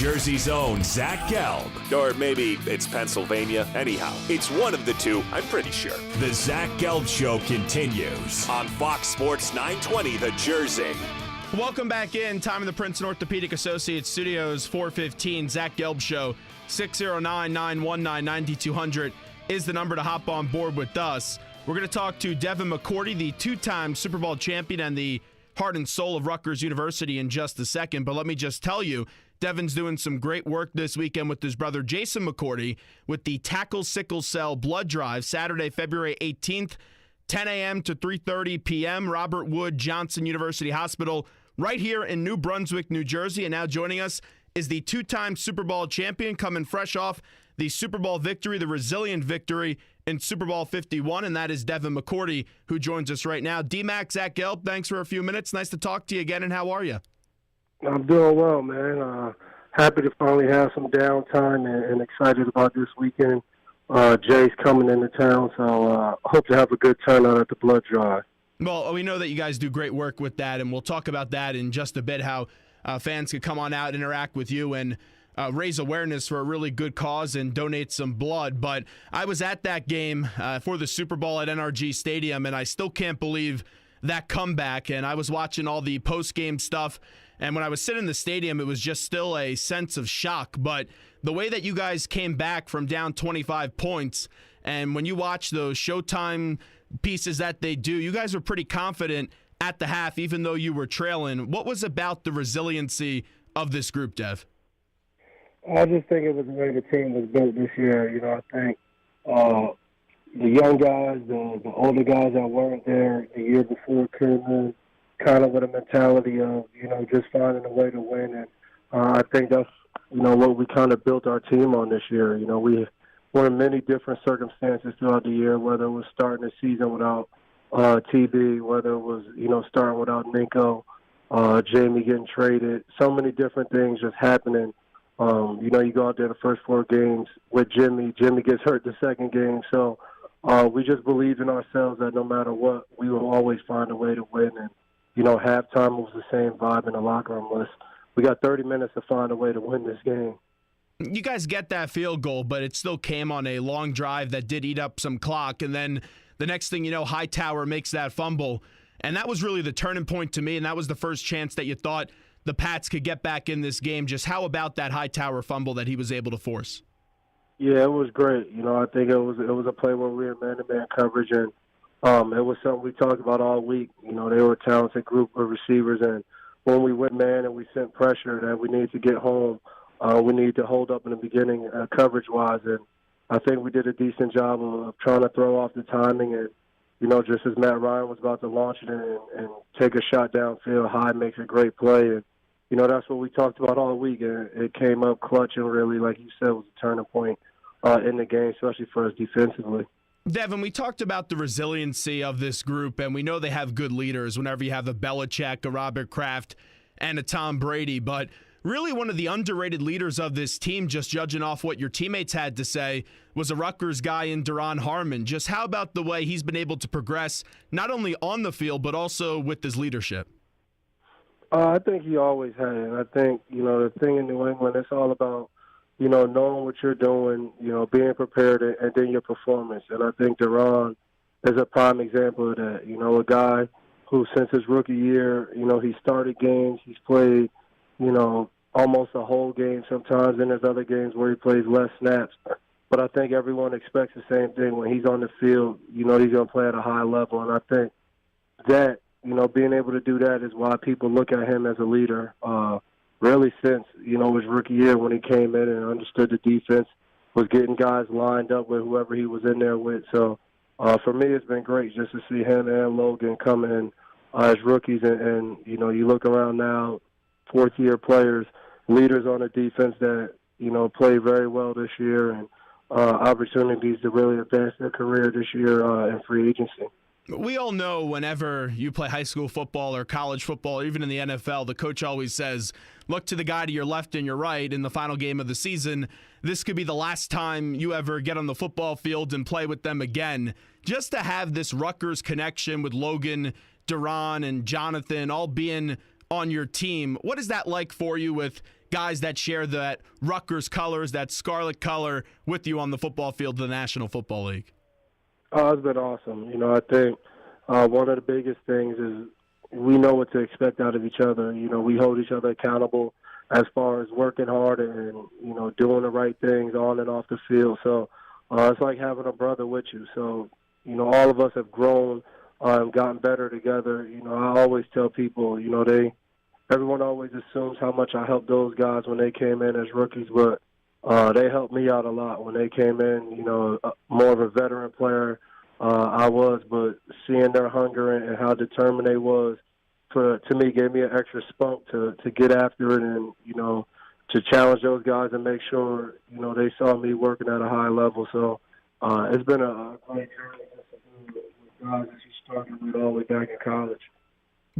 Jersey's own Zach Gelb. Or maybe it's Pennsylvania. Anyhow, it's one of the two, I'm pretty sure. The Zach Gelb Show continues On Fox Sports 920, The Jersey. Welcome back in. Time of the Princeton Orthopedic Associates Studios, 4:15. Zach Gelb Show, 609-919-9200 is the number to hop on board with us. We're going to talk to Devin McCourty, the two-time Super Bowl champion and the heart and soul of Rutgers University, in just a second. But let me just tell you, Devin's doing some great work this weekend with his brother Jason McCourty with the Tackle Sickle Cell Blood Drive, Saturday, February 18th, 10 a.m. to 3:30 p.m., Robert Wood Johnson University Hospital, right here in New Brunswick, New Jersey. And now joining us is the two-time Super Bowl champion, coming fresh off the Super Bowl victory, the resilient victory in Super Bowl 51, and that is Devin McCourty, who joins us right now. D-Mac, Zach Gelb, thanks for a few minutes. Nice to talk to you again, and how are you? I'm doing well, man. Happy to finally have some downtime and excited about this weekend. Jay's coming into town, so hope to have a good turnout at the blood drive. Well, we know that you guys do great work with that, and we'll talk about that in just a bit, how fans could come on out, interact with you, and raise awareness for a really good cause and donate some blood. But I was at that game for the Super Bowl at NRG Stadium, and I still can't believe that comeback. And I was watching all the post-game stuff, and when I was sitting in the stadium, it was just still a sense of shock. But the way that you guys came back from down 25 points, and when you watch those Showtime pieces that they do, you guys were pretty confident at the half, even though you were trailing. What was about the resiliency of this group, Dev? I just think it was the way the team was built this year. I think the young guys, the older guys that weren't there the year before came in kind of with a mentality of, just finding a way to win. And I think that's, what we kind of built our team on this year. We were in many different circumstances throughout the year, whether it was starting the season without TB, whether it was, starting without Ninko, Jamie getting traded, so many different things just happening. You go out there the first 4 games with Jimmy. Jimmy gets hurt the second game. So we just believed in ourselves that no matter what, we will always find a way to win. And, halftime was the same vibe in the locker room. We got 30 minutes to find a way to win this game. You guys get that field goal, but it still came on a long drive that did eat up some clock. And then the next thing you know, Hightower makes that fumble. And that was really the turning point to me, and that was the first chance that you thought the Pats could get back in this game. Just how about that Hightower fumble that he was able to force? Yeah, it was great. I think it was a play where we were man-to-man coverage, and it was something we talked about all week. They were a talented group of receivers, and when we went man and we sent pressure that we needed to get home, we needed to hold up in the beginning coverage-wise, and I think we did a decent job of trying to throw off the timing and, just as Matt Ryan was about to launch it and take a shot downfield, Hyde makes a great play. And, that's what we talked about all week. And it came up clutch and really, like you said, was a turning point in the game, especially for us defensively. Devin, we talked about the resiliency of this group, and we know they have good leaders whenever you have a Belichick, a Robert Kraft, and a Tom Brady. But really one of the underrated leaders of this team, just judging off what your teammates had to say, was a Rutgers guy in Duron Harmon. Just how about the way he's been able to progress, not only on the field, but also with his leadership? I think he always had it. And I think, the thing in New England, it's all about, knowing what you're doing, being prepared, and then your performance. And I think Duron is a prime example of that. A guy who, since his rookie year, he started games, he's played, almost a whole game sometimes. Then there's other games where he plays less snaps. But I think everyone expects the same thing when he's on the field. He's going to play at a high level. And I think that, being able to do that is why people look at him as a leader. Really since, his rookie year when he came in and understood the defense, was getting guys lined up with whoever he was in there with. So for me, it's been great just to see him and Logan come in as rookies. And you look around now, fourth-year players, leaders on the defense that, play very well this year, and opportunities to really advance their career this year in free agency. We all know whenever you play high school football or college football, or even in the NFL, the coach always says, look to the guy to your left and your right in the final game of the season. This could be the last time you ever get on the football field and play with them again. Just to have this Rutgers connection with Logan, Duron, and Jonathan all being on your team, what is that like for you with guys that share that Rutgers colors, that scarlet color with you on the football field of the National Football League? Oh, it's been awesome. I think one of the biggest things is we know what to expect out of each other. We hold each other accountable as far as working hard and, doing the right things on and off the field. So it's like having a brother with you. So, all of us have grown and gotten better together. I always tell people, everyone always assumes how much I helped those guys when they came in as rookies, but they helped me out a lot when they came in. More of a veteran player I was, but seeing their hunger and how determined they was, to me, gave me an extra spunk to get after it and, to challenge those guys and make sure, they saw me working at a high level. So it's been a great journey with guys that you started with all the way back in college.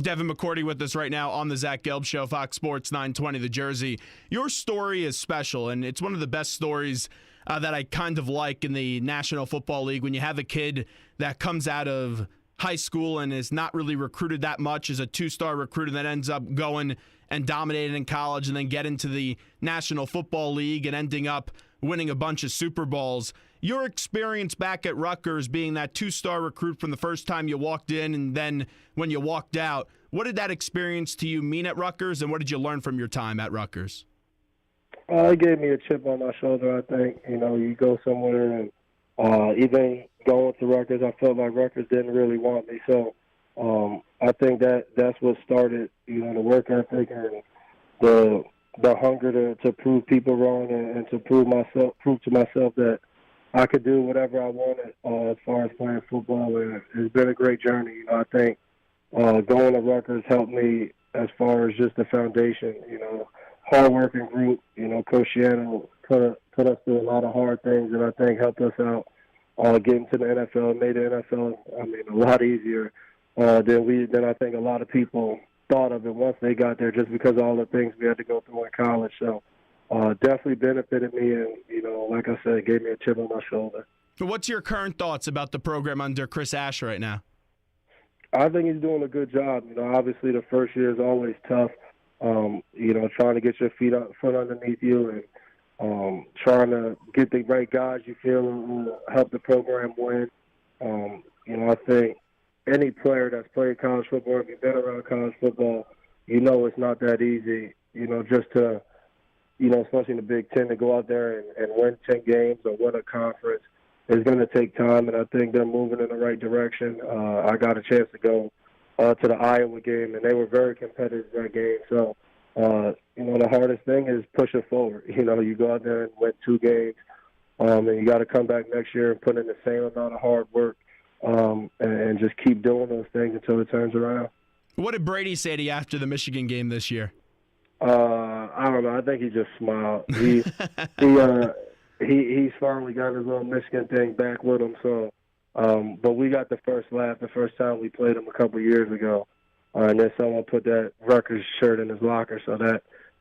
Devin McCourty with us right now on the Zach Gelb Show, Fox Sports 920 The Jersey. Your story is special, and it's one of the best stories that I kind of like in the National Football League. When you have a kid that comes out of high school and is not really recruited that much, is a two-star recruiter that ends up going and dominating in college and then get into the National Football League and ending up winning a bunch of Super Bowls. Your experience back at Rutgers being that two-star recruit from the first time you walked in and then when you walked out, what did that experience to you mean at Rutgers, and what did you learn from your time at Rutgers? It gave me a chip on my shoulder, I think. You go somewhere and even going to Rutgers, I felt like Rutgers didn't really want me. So I think that's what started, the work ethic and the hunger to prove people wrong and to prove to myself that I could do whatever I wanted as far as playing football. And it's been a great journey. I think going to Rutgers helped me as far as just the foundation. Hard-working group. Coach Shiano put us through a lot of hard things, and I think helped us out getting to the NFL. Made the NFL, a lot easier than I think a lot of people thought of it once they got there, just because of all the things we had to go through in college. So definitely benefited me, and like I said, it gave me a chip on my shoulder. So what's your current thoughts about the program under Chris Ash right now? I think he's doing a good job. Obviously the first year is always tough. Trying to get your foot underneath you and trying to get the right guys you feel will help the program win. I think any player that's played college football, if you've been around college football, it's not that easy, just to, especially in the Big Ten, to go out there and win 10 games or win a conference. It's going to take time, and I think they're moving in the right direction. I got a chance to go to the Iowa game, and they were very competitive in that game. So, the hardest thing is pushing forward. You go out there and win 2 games, and you got to come back next year and put in the same amount of hard work and just keep doing those things until it turns around. What did Brady say to you after the Michigan game this year? I don't know. I think he just smiled. He's finally got his little Michigan thing back with him. So, but we got the first laugh the first time we played him a couple of years ago, and then someone put that Rutgers shirt in his locker. So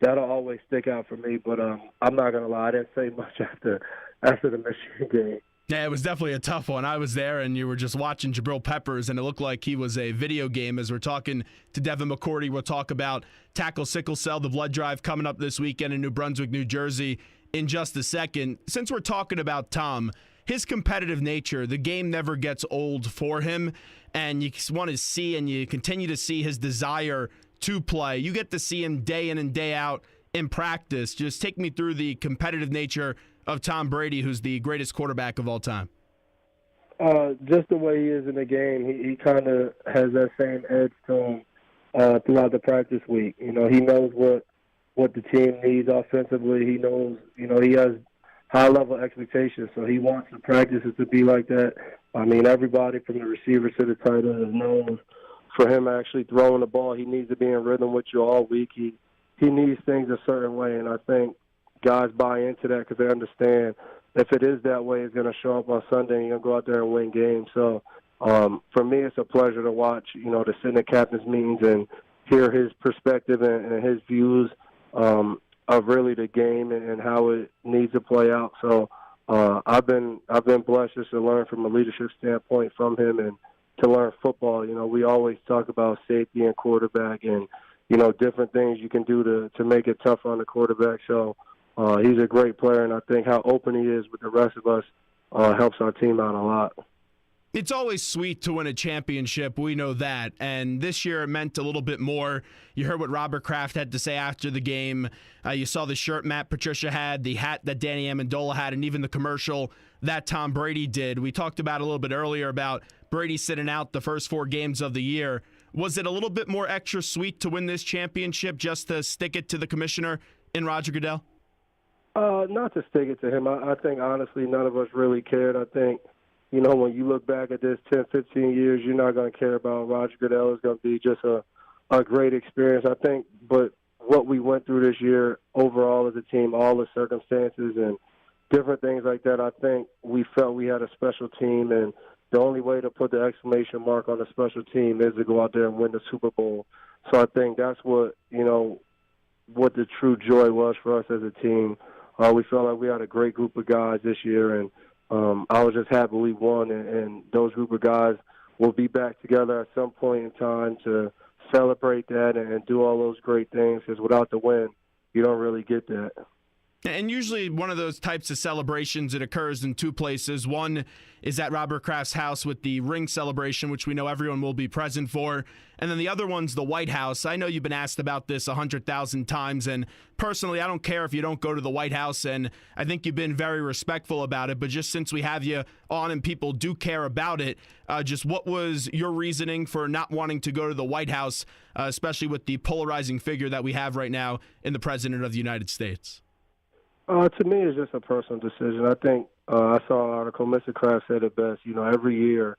that'll always stick out for me. But I'm not gonna lie, I didn't say much after the Michigan game. Yeah, it was definitely a tough one. I was there, and you were just watching Jabril Peppers, and it looked like he was a video game. As we're talking to Devin McCourty, we'll talk about Tackle Sickle Cell, the blood drive coming up this weekend in New Brunswick, New Jersey, in just a second. Since we're talking about Tom, his competitive nature, the game never gets old for him, and you want to see and you continue to see his desire to play. You get to see him day in and day out in practice. Just take me through the competitive nature of Tom Brady, who's the greatest quarterback of all time. Just the way he is in the game, he kind of has that same edge to him throughout the practice week. He knows what the team needs offensively. He knows, he has high-level expectations, so he wants the practices to be like that. Everybody from the receiver to the tight end is known for him actually throwing the ball. He needs to be in rhythm with you all week. He needs things a certain way, and I think guys buy into that because they understand if it is that way, it's going to show up on Sunday and you're going to go out there and win games. So for me, it's a pleasure to watch, to sit in the captain's meetings and hear his perspective and his views of really the game and how it needs to play out. So I've been blessed just to learn from a leadership standpoint from him and to learn football. We always talk about safety and quarterback, and different things you can do to make it tough on the quarterback. So he's a great player, and I think how open he is with the rest of us helps our team out a lot. It's always sweet to win a championship. We know that. And this year it meant a little bit more. You heard what Robert Kraft had to say after the game. You saw the shirt Matt Patricia had, the hat that Danny Amendola had, and even the commercial that Tom Brady did. We talked about a little bit earlier about Brady sitting out the first 4 games of the year. Was it a little bit more extra sweet to win this championship just to stick it to the commissioner in Roger Goodell? Not to stick it to him. I think, honestly, none of us really cared. I think, when you look back at this 10, 15 years, you're not going to care about Roger Goodell. It's going to be just a great experience, I think. But what we went through this year overall as a team, all the circumstances and different things like that, I think we felt we had a special team. And the only way to put the exclamation mark on a special team is to go out there and win the Super Bowl. So I think that's what the true joy was for us as a team. We felt like we had a great group of guys this year, and I was just happy we won, and those group of guys will be back together at some point in time to celebrate that and do all those great things, because without the win, you don't really get that. And usually one of those types of celebrations, it occurs in 2 places. One is at Robert Kraft's house with the ring celebration, which we know everyone will be present for. And then the other one's the White House. I know you've been asked about this 100,000 times, and personally, I don't care if you don't go to the White House, and I think you've been very respectful about it. But just since we have you on and people do care about it, just what was your reasoning for not wanting to go to the White House, especially with the polarizing figure that we have right now in the President of the United States? To me, it's just a personal decision. I think I saw an article. Mr. Kraft said it best. Every year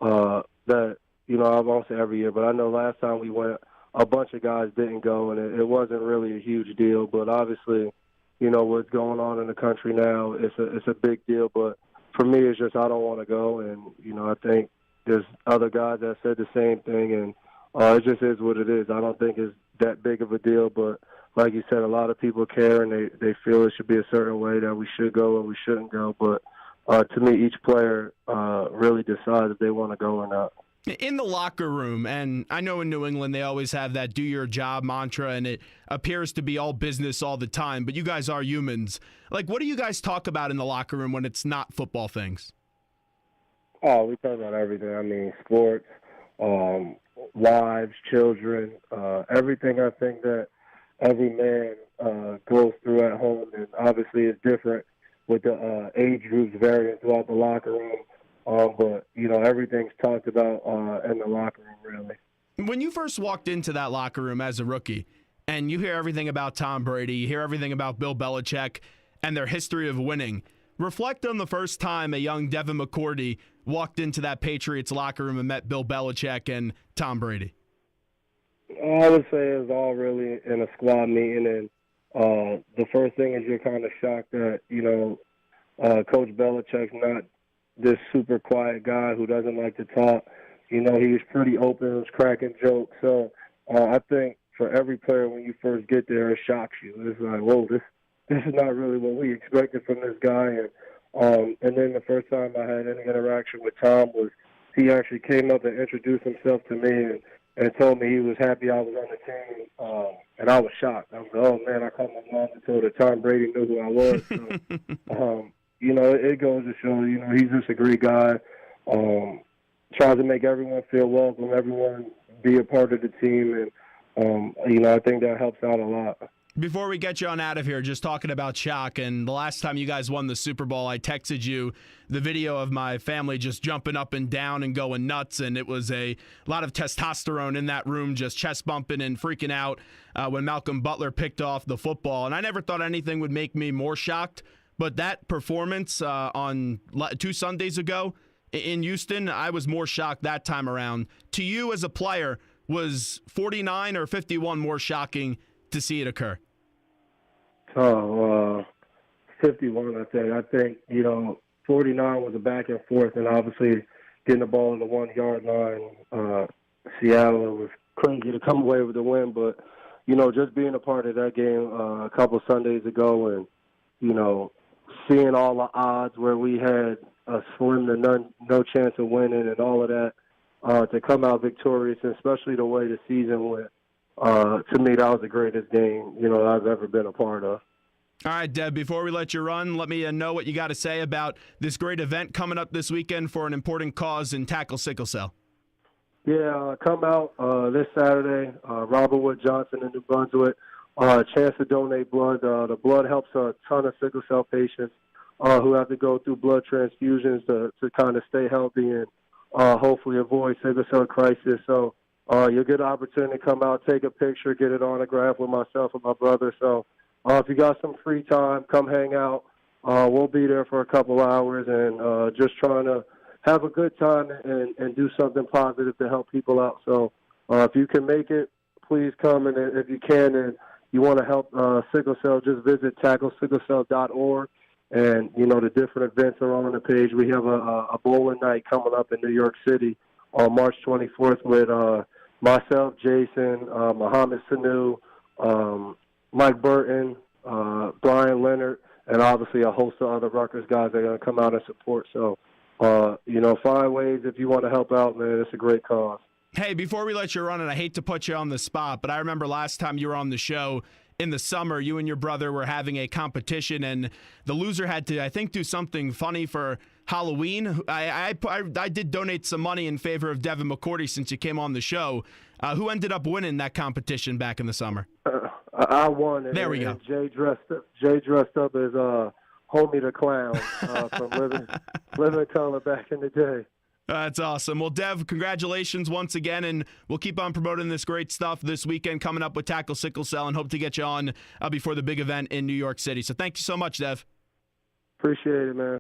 that I won't say every year, but I know last time we went, a bunch of guys didn't go, and it wasn't really a huge deal. But obviously, what's going on in the country now, it's a big deal. But for me, it's just I don't want to go, and I think there's other guys that said the same thing, and it just is what it is. I don't think it's that big of a deal, but like you said, a lot of people care, and they feel it should be a certain way that we should go or we shouldn't go. But to me, each player really decides if they want to go or not. In the locker room, and I know in New England they always have that do your job mantra, and it appears to be all business all the time, but you guys are humans. Like, what do you guys talk about in the locker room when it's not football things? Oh, we talk about everything. I mean, sports, wives, children, everything I think that every man goes through at home, and obviously it's different with the age groups varying throughout the locker room. But, everything's talked about in the locker room, really. When you first walked into that locker room as a rookie, and you hear everything about Tom Brady, you hear everything about Bill Belichick and their history of winning, reflect on the first time a young Devin McCourty walked into that Patriots locker room and met Bill Belichick and Tom Brady. I would say it's all really in a squad meeting, and the first thing is you're kind of shocked that, Coach Belichick's not this super quiet guy who doesn't like to talk. He was pretty open, was cracking jokes. So I think for every player, when you first get there, it shocks you. It's like, whoa, this is not really what we expected from this guy. And then the first time I had any interaction with Tom was he actually came up and introduced himself to me and told me he was happy I was on the team. And I was shocked. I was like, oh, man, I called my mom and told her Tom Brady knew who I was. So, it goes to show, he's just a great guy. Tries to make everyone feel welcome, everyone be a part of the team. And, I think that helps out a lot. Before we get you on out of here, just talking about shock, and the last time you guys won the Super Bowl, I texted you the video of my family just jumping up and down and going nuts, and it was a lot of testosterone in that room, just chest bumping and freaking out when Malcolm Butler picked off the football. And I never thought anything would make me more shocked, but that performance on 2 Sundays ago in Houston, I was more shocked that time around. To you as a player, was 49 or 51 more shocking to see it occur? 51, I think. I think, 49 was a back and forth, and obviously getting the ball on the 1-yard line, Seattle, was crazy to come away with the win. But, just being a part of that game a couple Sundays ago and, seeing all the odds where we had a slim to no chance of winning and all of that, to come out victorious, and especially the way the season went. to me, that was the greatest game, I've ever been a part of. All right, Deb, before we let you run, let me know what you got to say about this great event coming up this weekend for an important cause in Tackle Sickle Cell. Yeah, come out this Saturday, Robert Wood Johnson in New Brunswick. Chance to donate blood. The blood helps a ton of sickle cell patients who have to go through blood transfusions to kind of stay healthy and hopefully avoid sickle cell crisis. So you'll get an opportunity to come out, take a picture, get it autographed with myself and my brother. So if you got some free time, come hang out. We'll be there for a couple hours and just trying to have a good time and do something positive to help people out. So if you can make it, please come. And if you can and you want to help sickle cell, just visit tacklesicklecell.org. And, the different events are on the page. We have a bowling night coming up in New York City on March 24th with myself, Jason, Mohammed Sanu, Mike Burton, Brian Leonard, and obviously a host of other Rutgers guys that are going to come out and support. So, find ways if you want to help out, man. It's a great cause. Hey, before we let you run, and I hate to put you on the spot, but I remember last time you were on the show in the summer, you and your brother were having a competition, and the loser had to, I think, do something funny for Halloween. I did donate some money in favor of Devin McCourty since you came on the show. Who ended up winning that competition back in the summer? I won. There we go. Jay dressed up as Homie the Clown from Living Color back in the day. That's awesome. Well, Dev, congratulations once again, and we'll keep on promoting this great stuff this weekend coming up with Tackle Sickle Cell and hope to get you on before the big event in New York City. So thank you so much, Dev. Appreciate it, man.